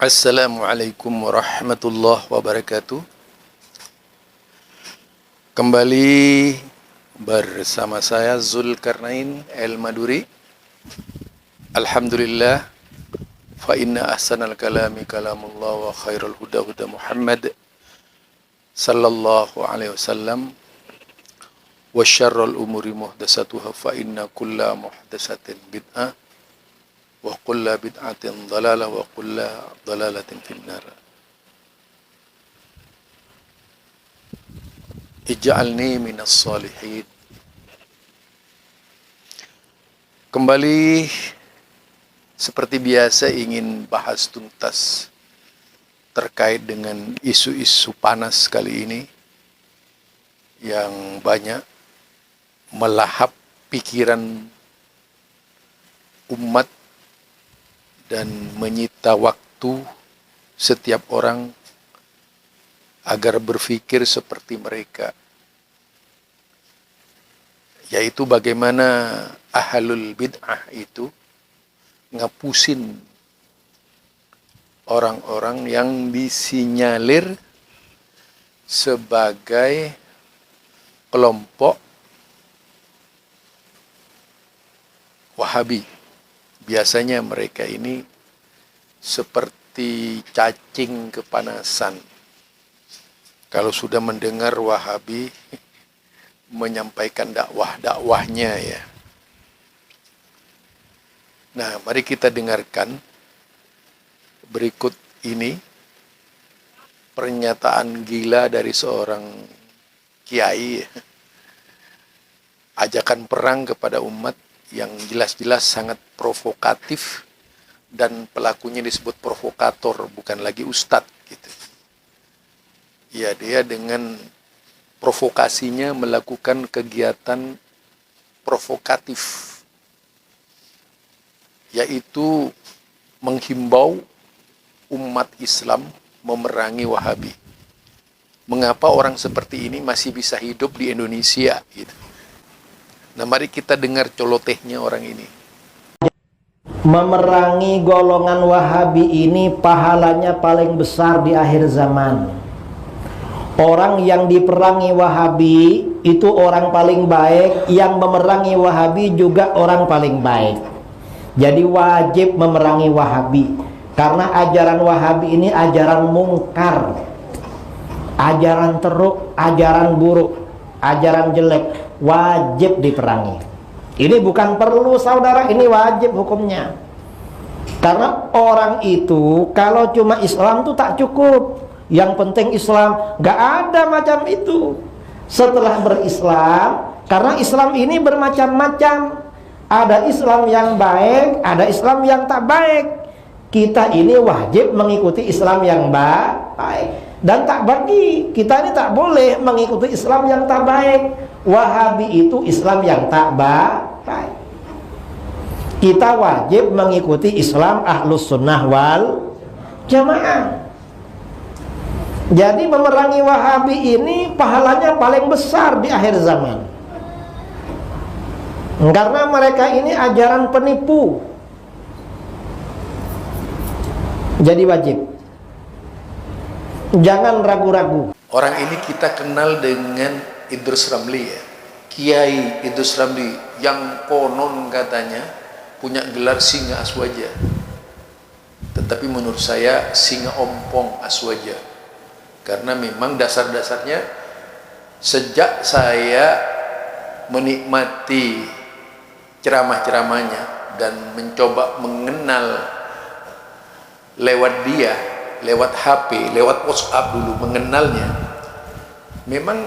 Assalamualaikum warahmatullahi wabarakatuh. Kembali bersama saya Zulkarnain El-Maduri. Alhamdulillah, fa inna ahsanal kalami kalamullah wa khairul huda huda Muhammad sallallahu alaihi wasallam wa syarrul umuri muhdasatuha fa inna kulla muhdasatin bid'ah wa kulla bid'atin dalalah wa kulla dalalatin finnar. Ij'alni minas salihin. Kembali seperti biasa ingin bahas tuntas terkait dengan isu-isu panas kali ini yang banyak melahap pikiran umat dan menyita waktu setiap orang agar berpikir seperti mereka, yaitu bagaimana ahlul bid'ah itu ngapusin orang-orang yang disinyalir sebagai kelompok Wahabi. Biasanya mereka ini seperti cacing kepanasan. Kalau sudah mendengar Wahabi menyampaikan dakwahnya ya. Nah, mari kita dengarkan berikut ini pernyataan gila dari seorang kiai, ajakan perang kepada umat yang jelas-jelas sangat provokatif dan pelakunya disebut provokator, bukan lagi ustadz gitu. Ya, dia dengan provokasinya melakukan kegiatan provokatif, yaitu menghimbau umat Islam memerangi Wahabi. Mengapa orang seperti ini masih bisa hidup di Indonesia gitu. Nah, mari kita dengar colotehnya orang ini. Memerangi golongan Wahabi ini pahalanya paling besar di akhir zaman. Orang yang diperangi Wahabi itu orang paling baik, yang memerangi Wahabi juga orang paling baik. Jadi wajib memerangi Wahabi, karena ajaran Wahabi ini ajaran mungkar, ajaran teruk, ajaran buruk, ajaran jelek, wajib diperangi. Ini bukan perlu saudara, ini wajib hukumnya. Karena orang itu kalau cuma Islam tuh tak cukup. Yang penting Islam, gak ada macam itu. Setelah berislam, karena Islam ini bermacam-macam. Ada Islam yang baik, ada Islam yang tak baik. Kita ini wajib mengikuti Islam yang baik. Dan tak bagi, kita ini tak boleh mengikuti Islam yang tak baik. Wahabi itu Islam yang tak baik. Kita wajib mengikuti Islam Ahlus Sunnah wal Jamaah. Jadi memerangi Wahabi ini pahalanya paling besar di akhir zaman. Karena mereka ini ajaran penipu. Jadi wajib. Jangan ragu-ragu. Orang ini kita kenal dengan Idrus Ramli ya. Kiai Idrus Ramli yang konon katanya punya gelar singa aswaja. Tetapi menurut saya singa ompong aswaja. Karena memang dasar-dasarnya sejak saya menikmati ceramah-ceramahnya dan mencoba mengenal lewat dia, lewat HP, lewat WhatsApp dulu mengenalnya, memang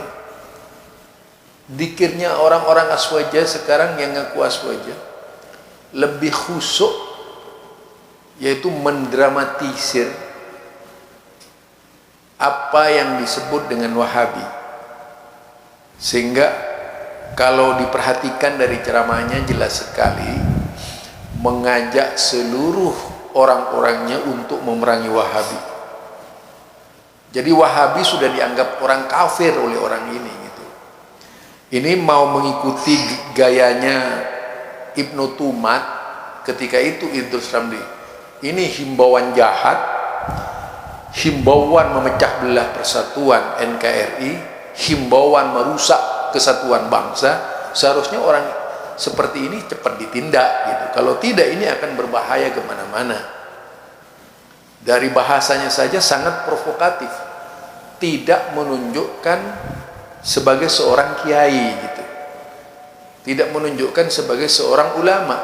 dikirnya orang-orang aswaja sekarang yang ngaku aswaja lebih khusyuk, yaitu mendramatisir apa yang disebut dengan Wahabi, sehingga kalau diperhatikan dari ceramahnya jelas sekali mengajak seluruh orang-orangnya untuk memerangi Wahabi. Jadi Wahabi sudah dianggap orang kafir oleh orang ini gitu. Ini mau mengikuti gayanya Ibnu Tumat ketika itu Idrus Ramli. Ini himbauan jahat himbauan memecah belah persatuan NKRI, himbauan merusak kesatuan bangsa, seharusnya orang seperti ini cepat ditindak gitu. Kalau tidak, ini akan berbahaya kemana-mana. Dari bahasanya saja sangat provokatif, tidak menunjukkan sebagai seorang kiai gitu, tidak menunjukkan sebagai seorang ulama,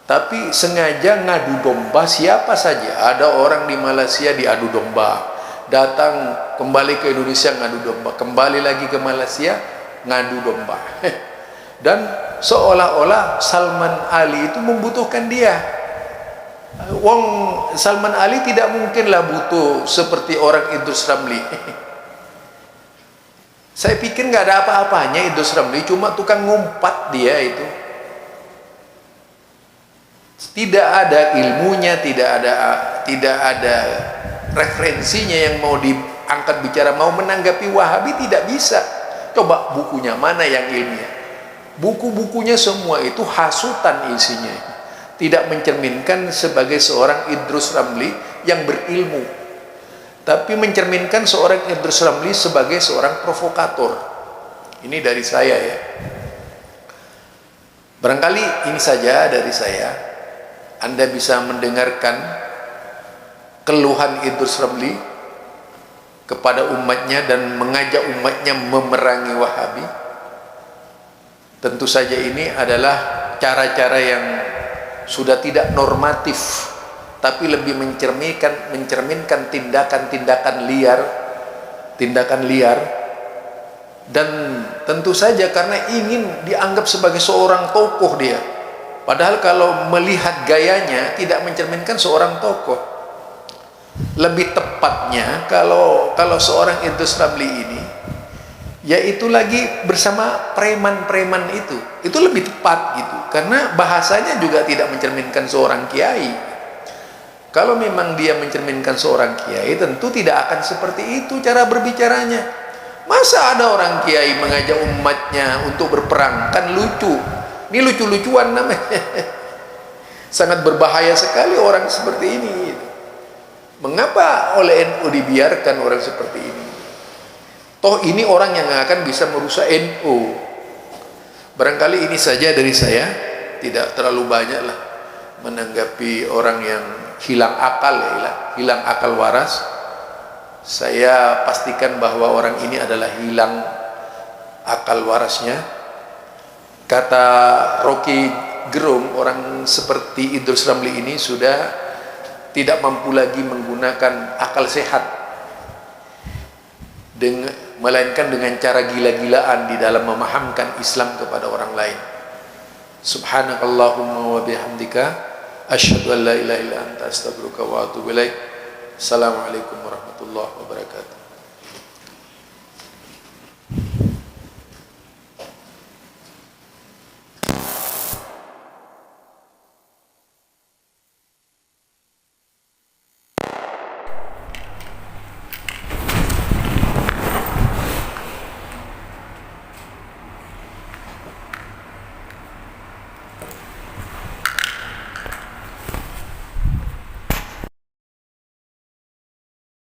tapi sengaja ngadu domba siapa saja. Ada orang di Malaysia diadu domba, datang kembali ke Indonesia ngadu domba, kembali lagi ke Malaysia ngadu domba. Dan seolah-olah Salman Ali itu membutuhkan dia. Wong Salman Ali tidak mungkinlah butuh seperti orang Idrus Ramli. Saya pikir nggak ada apa-apanya Idrus Ramli, cuma tukang ngumpat dia itu. Tidak ada ilmunya, tidak ada referensinya yang mau diangkat bicara, mau menanggapi Wahabi tidak bisa. Coba bukunya mana yang ilmiah? Buku-bukunya semua itu hasutan isinya, tidak mencerminkan sebagai seorang Idrus Ramli yang berilmu, tapi mencerminkan seorang Idrus Ramli sebagai seorang provokator. Ini dari saya ya. Barangkali ini saja dari saya. Anda bisa mendengarkan keluhan Idrus Ramli kepada umatnya dan mengajak umatnya memerangi Wahabi. Tentu saja ini adalah cara-cara yang sudah tidak normatif, tapi lebih mencerminkan tindakan-tindakan liar, dan tentu saja karena ingin dianggap sebagai seorang tokoh dia, padahal kalau melihat gayanya tidak mencerminkan seorang tokoh. Lebih tepatnya kalau seorang Idrus Ramli ini, yaitu lagi bersama preman-preman itu lebih tepat gitu, karena bahasanya juga tidak mencerminkan seorang kiai. Kalau memang dia mencerminkan seorang kiai, tentu tidak akan seperti itu cara berbicaranya. Masa ada orang kiai mengajak umatnya untuk berperang? Kan lucu. Ini lucu-lucuan namanya. Sangat berbahaya sekali orang seperti ini. Mengapa oleh NU dibiarkan orang seperti ini? Toh ini orang yang akan bisa merusak NU. Barangkali ini saja dari saya, tidak terlalu banyak lah menanggapi orang yang hilang akal waras. Saya pastikan bahwa orang ini adalah hilang akal warasnya. Kata Rocky Gerung, orang seperti Idrus Ramli ini sudah tidak mampu lagi menggunakan akal sehat, melainkan dengan cara gila-gilaan di dalam memahamkan Islam kepada orang lain. Subhanakallahumma wa bihamdika asyhadu an la ilaha illa anta astaghfiruka wa atubu ilaik. Assalamualaikum warahmatullahi wabarakatuh.